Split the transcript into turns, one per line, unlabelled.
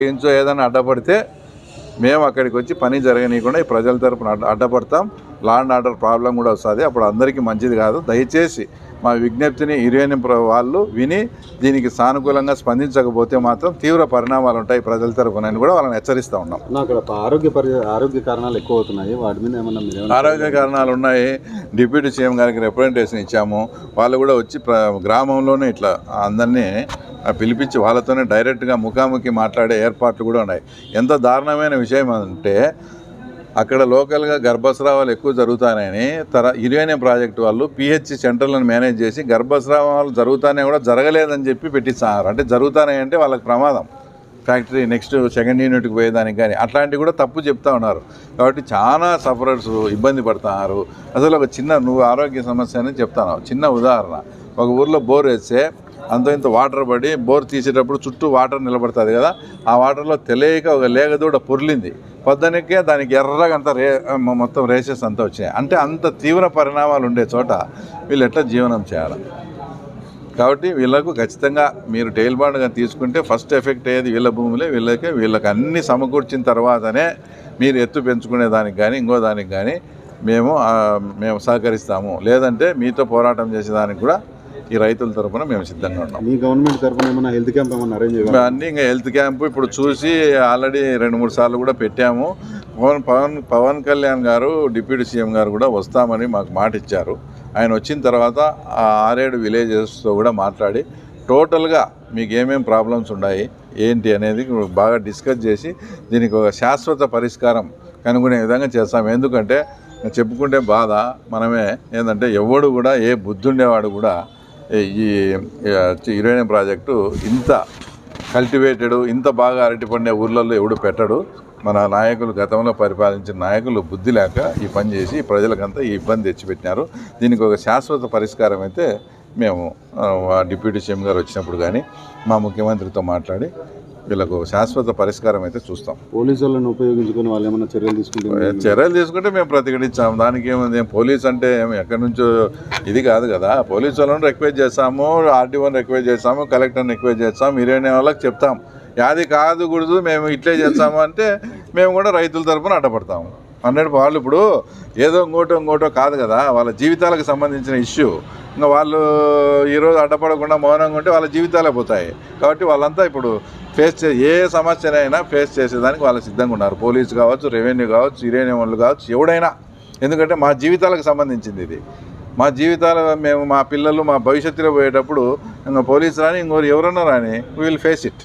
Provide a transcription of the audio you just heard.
ఇంచో ఏదైనా అడ్డపడితే మేము అక్కడికి వచ్చి పని జరగనీయకుండా ఈ ప్రజల తరపున అడ్డపడతాం. లా అండ్ ఆర్డర్ ప్రాబ్లం కూడా వస్తుంది. అప్పుడు అందరికీ మంచిది కాదు. దయచేసి మా విజ్ఞప్తిని యురేనియం వాళ్ళు విని దీనికి సానుకూలంగా స్పందించకపోతే మాత్రం తీవ్ర పరిణామాలు ఉంటాయి ప్రజల తరపున కూడా వాళ్ళని హెచ్చరిస్తూ ఉన్నాం.
అక్కడ ఆరోగ్య కారణాలు ఎక్కువ అవుతున్నాయి. వాటి మీద ఏమన్నా
ఆరోగ్య కారణాలు ఉన్నాయి. డిప్యూటీ సీఎం గారికి రిప్రజెంటేషన్ ఇచ్చాము. వాళ్ళు కూడా వచ్చి గ్రామంలోనే ఇట్లా అందరినీ పిలిపించి వాళ్ళతోనే డైరెక్ట్గా ముఖాముఖి మాట్లాడే ఏర్పాట్లు కూడా ఉన్నాయి. ఎంత దారుణమైన విషయం అంటే అక్కడ లోకల్గా గర్భస్రావాలు ఎక్కువ జరుగుతాయని యురేనియం ప్రాజెక్టు వాళ్ళు పిహెచ్ సెంటర్లను మేనేజ్ చేసి గర్భస్రావాలు జరుగుతానే కూడా జరగలేదని చెప్పి పెట్టిస్తున్నారు. అంటే జరుగుతాయంటే వాళ్ళకి ప్రమాదం. ఫ్యాక్టరీ నెక్స్ట్ సెకండ్ యూనిట్కి పోయేదానికి కానీ అట్లాంటివి కూడా తప్పు చెప్తా ఉన్నారు. కాబట్టి చాలా సఫరర్స్ ఇబ్బంది పడుతున్నారు. అసలు ఒక చిన్న నువ్వు ఆరోగ్య సమస్య అని చెప్తాను. చిన్న ఉదాహరణ, ఒక ఊర్లో బోర్ వేస్తే ఇంత వాటర్ పడి బోర్ తీసేటప్పుడు చుట్టూ వాటర్ నిలబడుతుంది కదా, ఆ వాటర్లో తెలియక ఒక లేగదూడ పొర్లింది. పొద్దునకే దానికి ఎర్రగా అంతా మొత్తం రేసెస్ అంతా వచ్చినాయి. అంటే అంత తీవ్ర పరిణామాలు ఉండే చోట వీళ్ళు ఎట్లా జీవనం చేయాలి? కాబట్టి వీళ్ళకు ఖచ్చితంగా మీరు టైల్ బాండ్గా తీసుకుంటే ఫస్ట్ ఎఫెక్ట్ అయ్యేది వీళ్ళ భూములే. వీళ్ళకి అన్నీ సమకూర్చిన తర్వాతనే మీరు ఎత్తు పెంచుకునే దానికి కానీ ఇంకో దానికి కానీ మేము సహకరిస్తాము. లేదంటే మీతో పోరాటం చేసేదానికి కూడా ఈ రైతుల తరఫున మేము సిద్ధంగా ఉన్నాం.
మీ గవర్నమెంట్ తరఫున ఏమైనా హెల్త్ క్యాంప్ ఏమైనా అరేంజ్ చేయాలి?
అన్నీ ఇంకా హెల్త్ క్యాంపు ఇప్పుడు చూసి ఆల్రెడీ 2-3 సార్లు కూడా పెట్టాము. పవన్ కళ్యాణ్ గారు డిప్యూటీ సీఎం గారు కూడా వస్తామని మాకు మాట ఇచ్చారు. ఆయన వచ్చిన తర్వాత ఆ 6-7 విలేజెస్తో కూడా మాట్లాడి టోటల్గా మీకు ఏమేమి ప్రాబ్లమ్స్ ఉన్నాయి ఏంటి అనేది బాగా డిస్కస్ చేసి దీనికి ఒక శాశ్వత పరిష్కారం కనుగొనే విధంగా చేస్తాం. ఎందుకంటే చెప్పుకుంటే బాధ మనమే ఏంటంటే ఎవడు కూడా ఏ బుద్ధి ఉండేవాడు కూడా ఈ యురేనియం ప్రాజెక్టు ఇంత కల్టివేటెడ్ ఇంత బాగా అరటి పండే ఊర్లలో ఎవడు పెట్టడు. మన నాయకులు గతంలో పరిపాలించిన నాయకులు బుద్ధి లేక ఈ పని చేసి ప్రజలకంతా ఈ ఇబ్బంది తెచ్చిపెట్టినారు. దీనికి ఒక శాశ్వత పరిష్కారం అయితే మేము డిప్యూటీ సీఎం గారు వచ్చినప్పుడు కానీ మా ముఖ్యమంత్రితో మాట్లాడి వీళ్ళకు శాశ్వత పరిష్కారం అయితే చూస్తాం.
పోలీసు వాళ్ళని ఉపయోగించుకొని వాళ్ళు ఏమైనా
చర్యలు తీసుకుంటే మేము ప్రతిఘటించాము. దానికి ఏముంది, పోలీస్ అంటే ఎక్కడి నుంచో ఇది కాదు కదా. పోలీసు వాళ్ళని రిక్వెస్ట్ చేస్తాము, ఆర్డీఓని రిక్వెస్ట్ చేస్తాము, కలెక్టర్ని రిక్వెస్ట్ చేస్తాము, యురేనియం వాళ్ళకి చెప్తాం. యాది కాదు కూడదు మేము ఇట్లే చేస్తాము అంటే మేము కూడా రైతుల తరఫున అడ్డపడతాము. వాళ్ళు ఇప్పుడు ఏదో ఇంకోటో కాదు కదా, వాళ్ళ జీవితాలకు సంబంధించిన ఇష్యూ. ఇంకా వాళ్ళు ఈరోజు అడ్డపడకుండా మౌనంగా ఉంటే వాళ్ళ జీవితాలే పోతాయి. కాబట్టి వాళ్ళంతా ఇప్పుడు ఏ సమస్యనైనా ఫేస్ చేసేదానికి వాళ్ళు సిద్ధంగా ఉన్నారు. పోలీసు కావచ్చు, రెవెన్యూ కావచ్చు, యురేనియం వాళ్ళు కావచ్చు, ఎవడైనా. ఎందుకంటే మా జీవితాలకు సంబంధించింది ఇది. మా జీవితాలు మా పిల్లలు మా భవిష్యత్తులో పోయేటప్పుడు ఇంకా పోలీసు రాని ఇంకోరు ఎవరన్నా రాని విల్ ఫేస్ ఇట్.